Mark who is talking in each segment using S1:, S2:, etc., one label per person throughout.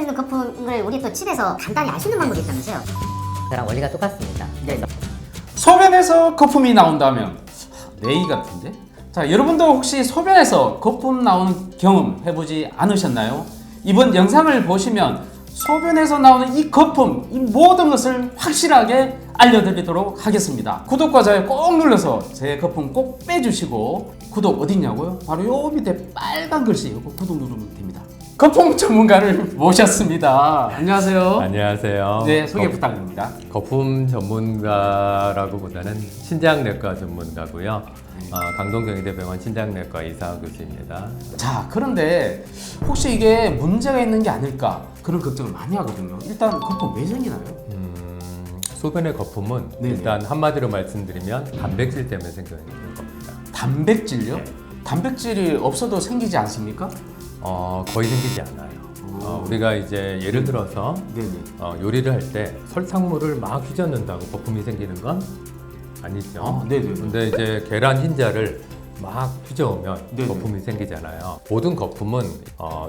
S1: 있는 거품을 우리 또 집에서 간단히 알 수 있는 방법이 있다면서요?
S2: 그랑 원리가 똑같습니다.
S1: 네.
S3: 소변에서 거품이 나온다면 레이 같은데? 자, 여러분도 혹시 소변에서 거품 나오는 경험 해보지 않으셨나요? 이번 영상을 보시면 소변에서 나오는 이 거품, 이 모든 것을 확실하게 알려드리도록 하겠습니다. 구독과 좋아요 꼭 눌러서 제 거품 꼭 빼주시고, 구독 어딨냐고요? 바로 요 밑에 빨간 글씨 이거 구독 누르면 됩니다. 거품 전문가를 모셨습니다. 안녕하세요.
S4: 안녕하세요.
S3: 네, 소개 부탁드립니다.
S4: 거품 전문가라고보다는 신장내과 전문가고요. 강동경희대병원 신장내과 이상학 교수입니다.
S3: 자, 그런데 혹시 이게 문제가 있는 게 아닐까 그런 걱정을 많이 하거든요. 일단 거품 왜 생기나요?
S4: 소변의 거품은
S3: 네네.
S4: 일단 한마디로 말씀드리면 단백질 때문에 생기는 겁니다.
S3: 단백질요? 단백질이 없어도 생기지 않습니까?
S4: 거의 생기지 않아요. 우리가 이제 예를 들어서
S3: 네네.
S4: 요리를 할 때 설탕물을 막 휘젓는다고 거품이 생기는 건 아니죠.
S3: 네네.
S4: 근데 이제 계란 흰자를 막 휘저으면
S3: 네네.
S4: 거품이 생기잖아요. 모든 거품은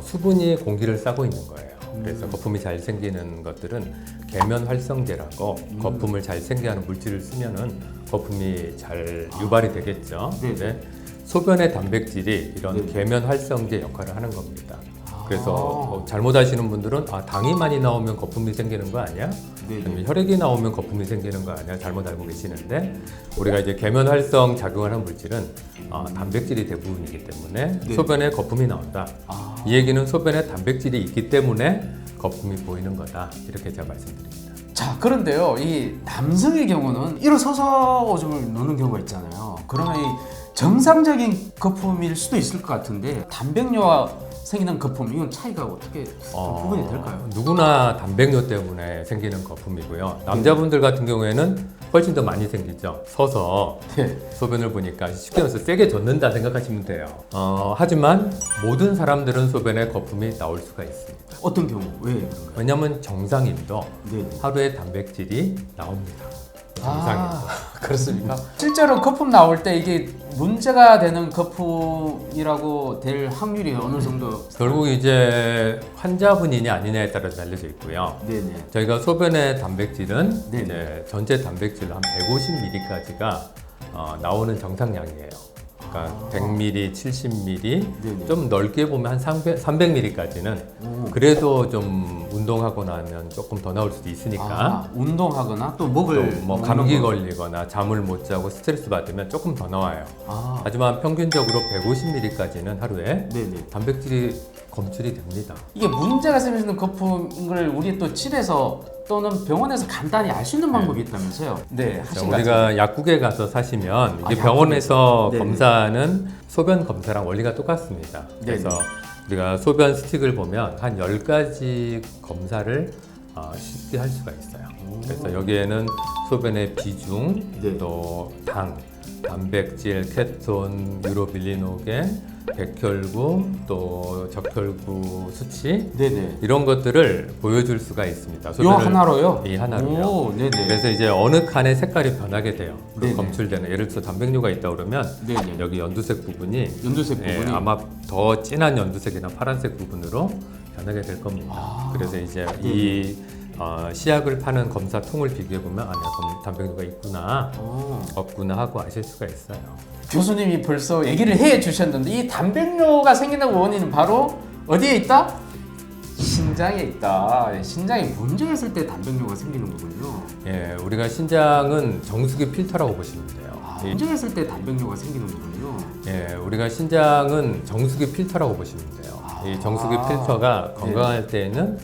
S4: 수분이 공기를 싸고 있는 거예요. 그래서 거품이 잘 생기는 것들은 계면 활성제라고 거품을 잘 생기게 하는 물질을 쓰면은 거품이 잘 유발이 되겠죠.
S3: 네네.
S4: 근데 소변의 단백질이 이런
S3: 네네.
S4: 계면 활성제 역할을 하는 겁니다. 그래서 잘못 아시는 분들은 당이 많이 나오면 거품이 생기는 거 아니야?
S3: 네네.
S4: 아니면 혈액이 나오면 거품이 생기는 거 아니야? 잘못 알고 계시는데, 우리가 이제 계면 활성 작용을 하는 물질은 단백질이 대부분이기 때문에
S3: 네.
S4: 소변에 거품이 나온다. 이 얘기는 소변에 단백질이 있기 때문에 거품이 보이는 거다. 이렇게 제가 말씀드립니다.
S3: 자, 그런데요, 이 남성의 경우는 일어서서 오줌을 누는 경우가 있잖아요. 그러면 이 정상적인 거품일 수도 있을 것 같은데 단백뇨와 생기는 거품, 이건 차이가 어떻게 구분이 될까요?
S4: 누구나 단백뇨 때문에 생기는 거품이고요. 남자분들 같은 경우에는 훨씬 더 많이 생기죠. 서서
S3: 네.
S4: 소변을 보니까 쉽게 말해서 세게 젖는다 생각하시면 돼요. 하지만 모든 사람들은 소변에 거품이 나올 수가 있습니다.
S3: 어떤 경우? 왜 그런가요?
S4: 왜냐하면 정상인도
S3: 네.
S4: 하루에 단백질이 나옵니다. 정상인도.
S3: 그렇습니까? 실제로 거품 나올 때 이게 문제가 되는 거품이라고 될 확률이 어느 정도?
S4: 결국 이제 환자분이냐 아니냐에 따라 달려져 있고요.
S3: 네네.
S4: 저희가 소변의 단백질은
S3: 네.
S4: 이제 전체 단백질 한 150ml까지가 나오는 정상량이에요. 그러니까 100ml, 70ml,
S3: 네네.
S4: 좀 넓게 보면 한 300ml까지는 그래도 좀 운동하고 나면 조금 더 나올 수도 있으니까
S3: 운동하거나 또 목을
S4: 뭐 감기 걸리거나 잠을 못 자고 스트레스 받으면 조금 더 나와요. 하지만 평균적으로 150ml까지는 하루에
S3: 네네.
S4: 단백질이 검출이 됩니다.
S3: 이게 문제가 생기는 거품을 우리 또 집에서 또는 병원에서 간단히 알 수 있는 방법이 있다면서요? 네, 하신 것 같은데.
S4: 우리가 약국에 가서 사시면 이게
S3: 약국에서.
S4: 병원에서
S3: 네네.
S4: 검사하는 소변 검사랑 원리가 똑같습니다. 그래서
S3: 네네.
S4: 우리가 소변 스틱을 보면 한 10가지 검사를 쉽게 할 수가 있어요. 그래서 여기에는 소변의 비중,
S3: 네.
S4: 또 당, 단백질, 케톤, 유로빌리노겐, 백혈구, 또 적혈구 수치
S3: 네네.
S4: 이런 것들을 보여줄 수가 있습니다.
S3: 요
S4: 소변을
S3: 하나로요?
S4: 이 하나로요.
S3: 오, 네네.
S4: 그래서 이제 어느 칸의 색깔이 변하게 돼요. 그
S3: 네네.
S4: 검출되는, 예를 들어서 단백뇨가 있다 그러면
S3: 네네.
S4: 여기 연두색 부분이
S3: 연두색 부분이
S4: 아마 더 진한 연두색이나 파란색 부분으로 변하게 될 겁니다. 그래서 이제 이 시약을 파는 검사 통을 비교해 보면 내가 단백뇨가 있구나 없구나 하고 아실 수가 있어요.
S3: 교수님이 벌써 얘기를 해 주셨는데 이 단백뇨가 생기는 원인은 바로 어디에 있다? 신장에 있다. 신장에 문제가 있을 때 단백뇨가 생기는 거군요.
S4: 예, 우리가 신장은 정수기 필터라고 보시면 돼요.
S3: 문제가 있을 때 단백뇨가 생기는 거군요.
S4: 예, 우리가 신장은 정수기 필터라고 보시면 돼요. 이 정수기 필터가 건강할 때에는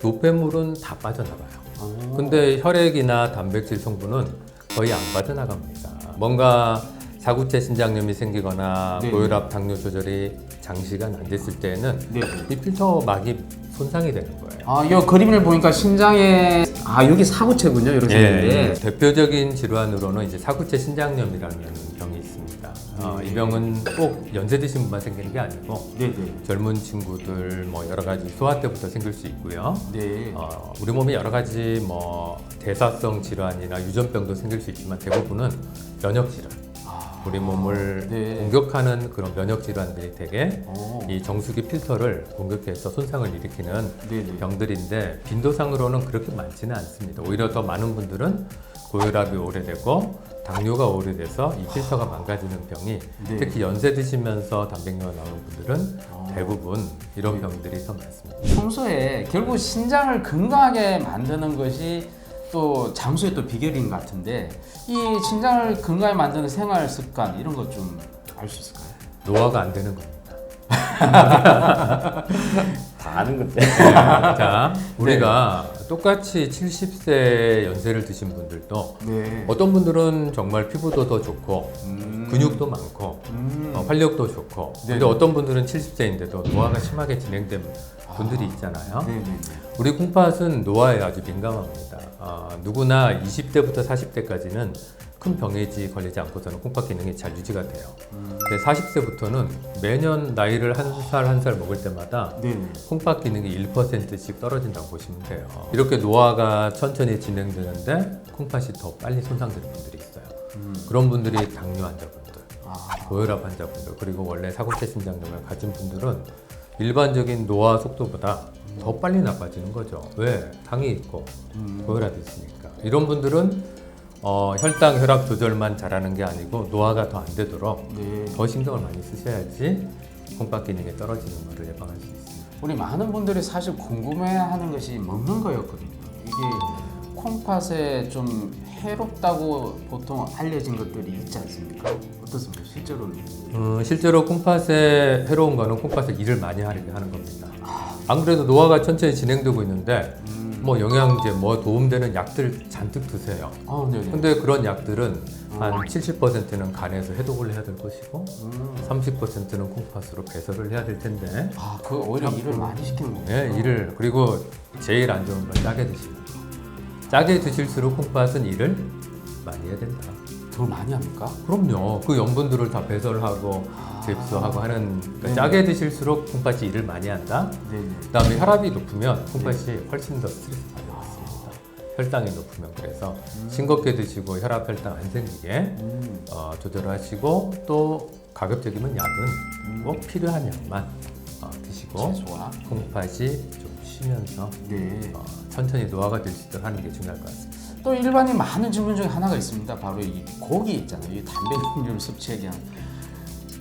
S4: 노폐물은 다 빠져나가요. 근데 혈액이나 단백질 성분은 거의 안 빠져나갑니다. 뭔가 사구체 신장염이 생기거나
S3: 네.
S4: 고혈압, 당뇨 조절이 장시간 안 됐을 때는
S3: 네.
S4: 이 필터 막이 손상이 되는 거예요.
S3: 이 그림을 보니까 신장에 여기 사구체군요. 이렇게 있는데.
S4: 대표적인 질환으로는 이제 사구체 신장염이라는 병이 있습니다. 이 병은 꼭 연세 드신 분만 생기는 게 아니고
S3: 네네.
S4: 젊은 친구들 뭐 여러 가지 소아 때부터 생길 수 있고요.
S3: 네.
S4: 우리 몸에 여러 가지 뭐 대사성 질환이나 유전병도 생길 수 있지만 대부분은 면역 질환. 우리 몸을
S3: 네.
S4: 공격하는 그런 면역 질환들이 되게
S3: 오.
S4: 이 정수기 필터를 공격해서 손상을 일으키는
S3: 네네.
S4: 병들인데 빈도상으로는 그렇게 많지는 않습니다. 오히려 더 많은 분들은 고혈압이 오래되고 당뇨가 오래돼서 이 필터가 망가지는 병이
S3: 네.
S4: 특히 연세 드시면서 단백뇨가 나오는 분들은 대부분 이런 병들이 더 많습니다.
S3: 평소에 결국 신장을 건강하게 만드는 것이 또 장수의 또 비결인 것 같은데 이 신장을 건강하게 만드는 생활 습관 이런 것 좀 알 수 있을까요?
S4: 노화가 안 되는 겁니다.
S2: 다 아는 건데.
S4: 자, 우리가 똑같이 70세 연세를 드신 분들도
S3: 네.
S4: 어떤 분들은 정말 피부도 더 좋고 근육도 많고 활력도 좋고 근데 어떤 분들은 70세인데도 노화가 심하게 진행된 분들이 있잖아요.
S3: 네네.
S4: 우리 콩팥은 노화에 아주 민감합니다. 누구나 20대부터 40대까지는 큰 병에지 걸리지 않고서는 콩팥 기능이 잘 유지가 돼요. 근데 40세부터는 매년 나이를 한 살 한 살 먹을 때마다
S3: 네네.
S4: 콩팥 기능이 1%씩 떨어진다고 보시면 돼요. 이렇게 노화가 천천히 진행되는데 콩팥이 더 빨리 손상되는 분들이 있어요. 그런 분들이 당뇨 환자분들, 고혈압 환자분들, 그리고 원래 사고체 심장병을 가진 분들은 일반적인 노화 속도보다 더 빨리 나빠지는 거죠. 왜? 당이 있고 고혈압이 있으니까. 이런 분들은 혈당, 혈압 조절만 잘하는 게 아니고 노화가 더 안 되도록
S3: 네.
S4: 더 신경을 많이 쓰셔야지 콩팥 기능이 떨어지는 것을 예방할 수 있습니다.
S3: 우리 많은 분들이 사실 궁금해하는 것이 먹는 거였거든요. 이게 콩팥에 좀 해롭다고 보통 알려진 것들이 있지 않습니까? 어떻습니까? 실제로는?
S4: 실제로 콩팥에 해로운 거는 콩팥에 일을 많이 하게 하는 겁니다. 안 그래도 노화가 천천히 진행되고 있는데 뭐 영양제, 뭐 도움되는 약들 잔뜩 드세요.
S3: 네네.
S4: 근데 그런 약들은 한 70%는 간에서 해독을 해야 될 것이고 30%는 콩팥으로 배설을 해야 될 텐데
S3: 그 오히려 일을 많이 시키는 거예요.
S4: 네, 이를 그리고 제일 안 좋은 건 짜게 드시는 거. 짜게 드실수록 콩팥은 일을 많이 해야 된다.
S3: 더 많이 합니까?
S4: 그럼요. 그 염분들을 다 배설하고 흡수하고 하는 그러니까
S3: 네네.
S4: 짜게 드실수록 콩팥이 일을 많이 한다.
S3: 네네.
S4: 그다음에 혈압이 높으면 콩팥이 훨씬 더 스트레스 받을 수 있습니다. 혈당이 높으면 그래서 싱겁게 드시고 혈압 혈당 안 생기게 조절하시고 또 가급적이면 약은 꼭 필요한 약만 드시고
S3: 채소와
S4: 콩팥이 좀 쉬면서
S3: 네.
S4: 천천히 노화가 될 수 있도록 하는 게 중요할 것 같습니다.
S3: 또 일반인 많은 질문 중에 하나가 있습니다. 바로 이 고기 있잖아요. 이 단백질 섭취에 대한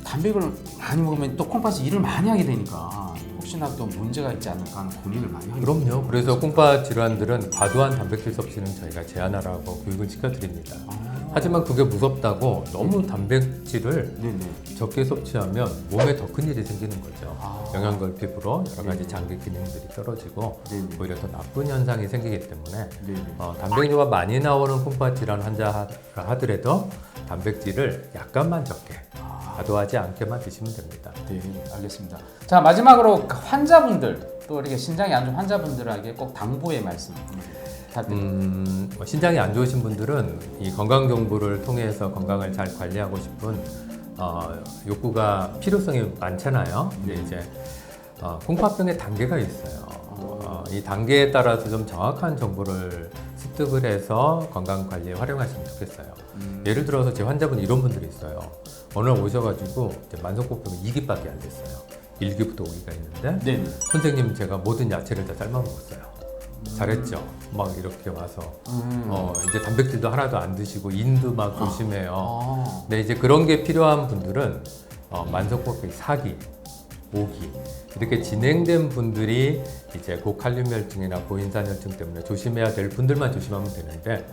S3: 단백을 많이 먹으면 또 콩팥이 일을 많이 하게 되니까 혹시나 또 문제가 있지 않을까 하는 고민을 많이 하게 됩니다.
S4: 그럼요. 그래서 콩팥 질환들은 과도한 단백질 섭취는 저희가 제한하라고 교육을 시켜드립니다. 하지만 그게 무섭다고 너무 단백질을
S3: 네네.
S4: 적게 섭취하면 몸에 더 큰 일이 생기는 거죠. 영양걸 피부로 여러 가지 장기 기능들이 떨어지고
S3: 네네.
S4: 오히려 더 나쁜 현상이 생기기 때문에
S3: 네네.
S4: 단백뇨가 많이 나오는 콩팥 질환 환자라 하더라도 단백질을 약간만 적게 과도하지 않게만 드시면 됩니다.
S3: 네, 알겠습니다. 자, 마지막으로 환자분들 또 이렇게 신장이 안 좋은 환자분들에게 꼭 당부의 말씀 부탁드립니다.
S4: 신장이 안 좋으신 분들은 이 건강 정보를 통해서 건강을 잘 관리하고 싶은 욕구가 필요성이 많잖아요. 근데 이제 콩팥병의 단계가 있어요. 이 단계에 따라서 좀 정확한 정보를 습득을 해서 건강 관리에 활용하시면 좋겠어요. 예를 들어서 제 환자분 이런 분들이 있어요. 어느 날 오셔가지고 만성콩팥병이 2기밖에 안 됐어요. 1기부터 5기가 있는데
S3: 네.
S4: 선생님 제가 모든 야채를 다 삶아 먹었어요. 잘했죠. 막 이렇게 와서 이제 단백질도 하나도 안 드시고 인도 막 조심해요. 근데 이제 그런 게 필요한 분들은 만성콩팥병이 4기, 5기 이렇게 진행된 분들이 이제 고칼륨혈증이나 고인산혈증 때문에 조심해야 될 분들만 조심하면 되는데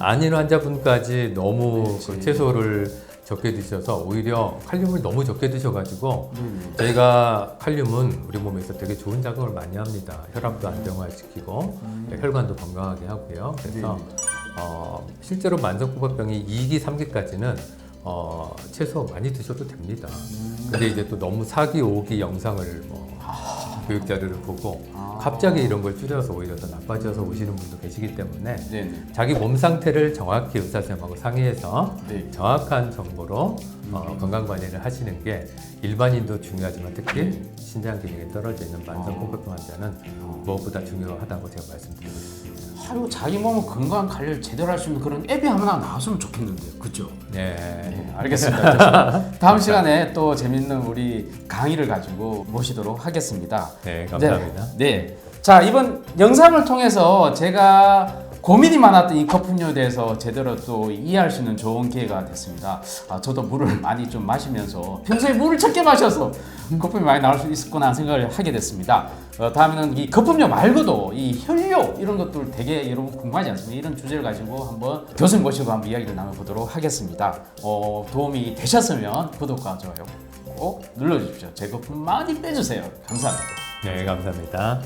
S4: 아닌 환자분까지 너무 그 채소를 적게 드셔서 오히려 칼륨을 너무 적게 드셔가지고 저희가 칼륨은 우리 몸에서 되게 좋은 작용을 많이 합니다. 혈압도 안정화시키고 혈관도 건강하게 하고요. 그래서 실제로 만성콩팥병이 2기, 3기까지는 채소 많이 드셔도 됩니다. 근데 이제 또 너무 4기, 5기 영상을 교육 자료를 보고 갑자기 이런 걸 줄여서 오히려 더 나빠져서 오시는 분도 계시기 때문에
S3: 네네.
S4: 자기 몸 상태를 정확히 의사 선생님하고 상의해서
S3: 네.
S4: 정확한 정보로 건강 관리를 하시는 게 일반인도 중요하지만 특히 신장 기능이 떨어져 있는 만성 콩팥병 환자는 무엇보다 중요하다고 제가 말씀드리고 싶습니다.
S3: 이거 자기 몸 건강 관리를 제대로 할 수 있는 그런 앱이 하나 나왔으면 좋겠는데요. 그죠?
S4: 네.
S3: 네, 알겠습니다. 좋습니다. 다음 시간에 또 재밌는 우리 강의를 가지고 모시도록 하겠습니다.
S4: 네, 감사합니다.
S3: 네. 자, 이번 영상을 통해서 제가 고민이 많았던 이 거품료에 대해서 제대로 또 이해할 수 있는 좋은 기회가 됐습니다. 저도 물을 많이 좀 마시면서 평소에 물을 적게 마셔서 거품이 많이 나올 수 있었구나 생각을 하게 됐습니다. 다음에는 이 거품료 말고도 이 혈뇨 이런 것들 되게 여러분 궁금하지 않습니까? 이런 주제를 가지고 한번 교수님 모시고 한번 이야기를 나눠보도록 하겠습니다. 도움이 되셨으면 구독과 좋아요 꼭 눌러주십시오. 제 거품 많이 빼주세요. 감사합니다.
S4: 네, 감사합니다.